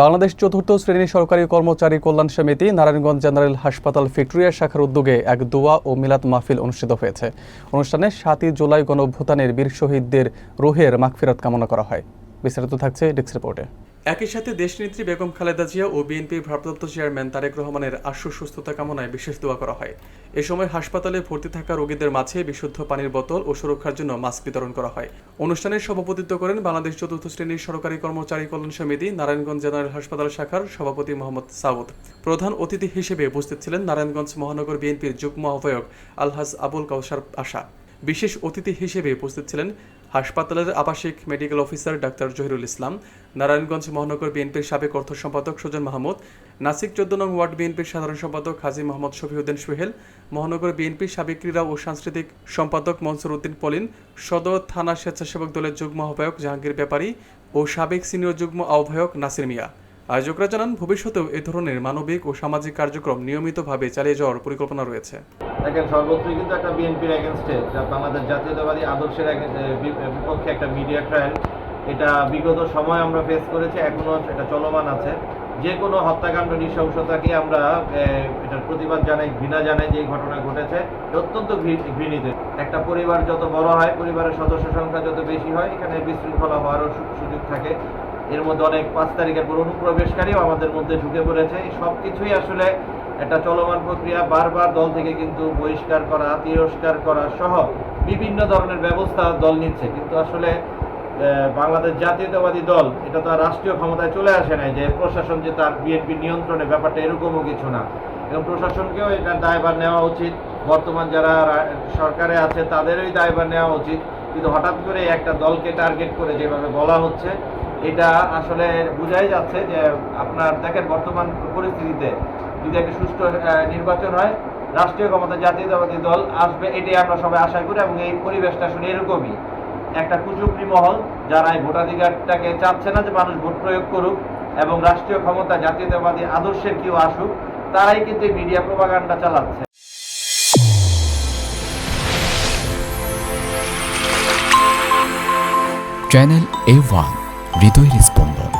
বাংলাদেশ চতুর্থ শ্রেণীর সরকারি কর্মচারী কল্যাণ সমিতি নারায়ণগঞ্জ জেনারেল হাসপাতাল ভিক্টোরিয়া শাখার উদ্যোগে এক দোয়া ও মিলাদ মাহফিল অনুষ্ঠিত হয়েছে। অনুষ্ঠানে ৭ই জুলাই গণঅভ্যুত্থানের বীর শহীদদের রুহের মাগফিরাত কামনা করা হয়। বিস্তারিত থাকছে ডেস্ক রিপোর্টে। একই সাথে দেশনেত্রী বেগম খালেদা জিয়া ও বিএনপির ভারপ্রাপ্ত চেয়ারম্যান তারেক রহমানের আশু সুস্থতা কামনায় বিশেষ দোয়া করা হয়। এ সময় হাসপাতালে ভর্তি থাকা রোগীদের মাঝে বিশুদ্ধ পানির বোতল ও সুরক্ষার জন্য মাস্ক বিতরণ করা হয়। অনুষ্ঠানের সভাপতিত্ব করেন বাংলাদেশ চতুর্থ শ্রেণীর সরকারি কর্মচারী কল্যাণ সমিতি নারায়ণগঞ্জ জেনারেল হাসপাতাল শাখার সভাপতি মোহাম্মদ সাউদ। প্রধান অতিথি হিসেবে উপস্থিত ছিলেন নারায়ণগঞ্জ মহানগর বিএনপির যুগ্ম আহ্বায়ক আলহাজ আবুল কাউসার আশা। বিশেষ অতিথি হিসেবে উপস্থিত ছিলেন হাসপাতালের আবাসিক মেডিকেল অফিসার ডাক্তার জহিরুল ইসলাম, নারায়ণগঞ্জ মহানগর বিএনপির সাবেক অর্থ সম্পাদক সুজন মাহমুদ, নাসিক ১৪ নং ওয়ার্ড বিএনপির সাধারণ সম্পাদক হাজী মোহাম্মদ শফিউদ্দিন সোহেল, মহানগর বিএনপির সাবেক ক্রীড়া ও সাংস্কৃতিক সম্পাদক মনসুর উদ্দিন পলিন, সদর থানা স্বেচ্ছাসেবক দলের যুগ্ম আহ্বায়ক জাহাঙ্গীর ব্যাপারী ও সাবেক সিনিয়র যুগ্ম আহ্বায়ক নাসির মিয়া। আয়োজকরা জানান, ভবিষ্যতেও এ ধরনের মানবিক ও সামাজিক কার্যক্রম নিয়মিতভাবে চালিয়ে যাওয়ার পরিকল্পনা রয়েছে। দেখেন, সর্বত্রই কিন্তু একটা বিএনপির এগেনস্টে, বাংলাদেশ জাতীয়তাবাদী আদর্শের বিপক্ষে একটা মিডিয়া ট্রায়াল, এটা বিগত সময় আমরা ফেস করেছি, এখনো এটা চলমান আছে। যে কোনো হত্যাকাণ্ড নৃশংসতাকে আমরা এটার প্রতিবাদ জানাই, ঘৃণা জানাই। যে ঘটনা ঘটেছে অত্যন্ত ঘৃণিত। একটা পরিবার যত বড় হয়, পরিবারের সদস্য সংখ্যা যত বেশি হয়, এখানে বিশৃঙ্খলা হওয়ারও সুযোগ থাকে। এর মধ্যে অনেক ৫ তারিখের পর অনুপ্রবেশকারীও আমাদের মধ্যে ঢুকে পড়েছে। এই সব কিছুই আসলে একটা চলমান প্রক্রিয়া। বারবার দল থেকে কিন্তু বহিষ্কার করা, তিরস্কার করা সহ বিভিন্ন ধরনের ব্যবস্থা দল নিচ্ছে, কিন্তু আসলে বাংলাদেশ জাতীয়তাবাদী দল এটা তো আর রাষ্ট্রীয় ক্ষমতায় চলে আসে নাই যে প্রশাসন যে তার বিএনপি নিয়ন্ত্রণে, ব্যাপারটা এরকমও কিছু না। এবং প্রশাসনকেও এটার দায়ভার নেওয়া উচিত। বর্তমান যারা সরকারে আছে তাদেরই দায়ভার নেওয়া উচিত। কিন্তু হঠাৎ করে একটা দলকে টার্গেট করে যেভাবে বলা হচ্ছে, এটা আসলে বোঝাই যাচ্ছে যে আপনার দেখেন, বর্তমান পরিস্থিতিতে যদি একটা সুষ্ঠু নির্বাচন হয়, রাষ্ট্রীয় ক্ষমতা জাতীয়তাবাদী দল আসবে, এটাই আমরা সবাই আশা করি। এবং এই পরিবেশটা আসলে এরকমই একটা কুচক্রী মহল, যারা এই ভোটাধিকারটাকে চাচ্ছে না যে মানুষ ভোট প্রয়োগ করুক এবং রাষ্ট্রীয় ক্ষমতা জাতীয়তাবাদী আদর্শের কেউ আসুক, তারাই কিন্তু মিডিয়া প্রোপাগান্ডা চালাচ্ছে। চ্যানেল A1 হৃদয়ের স্পন্দন।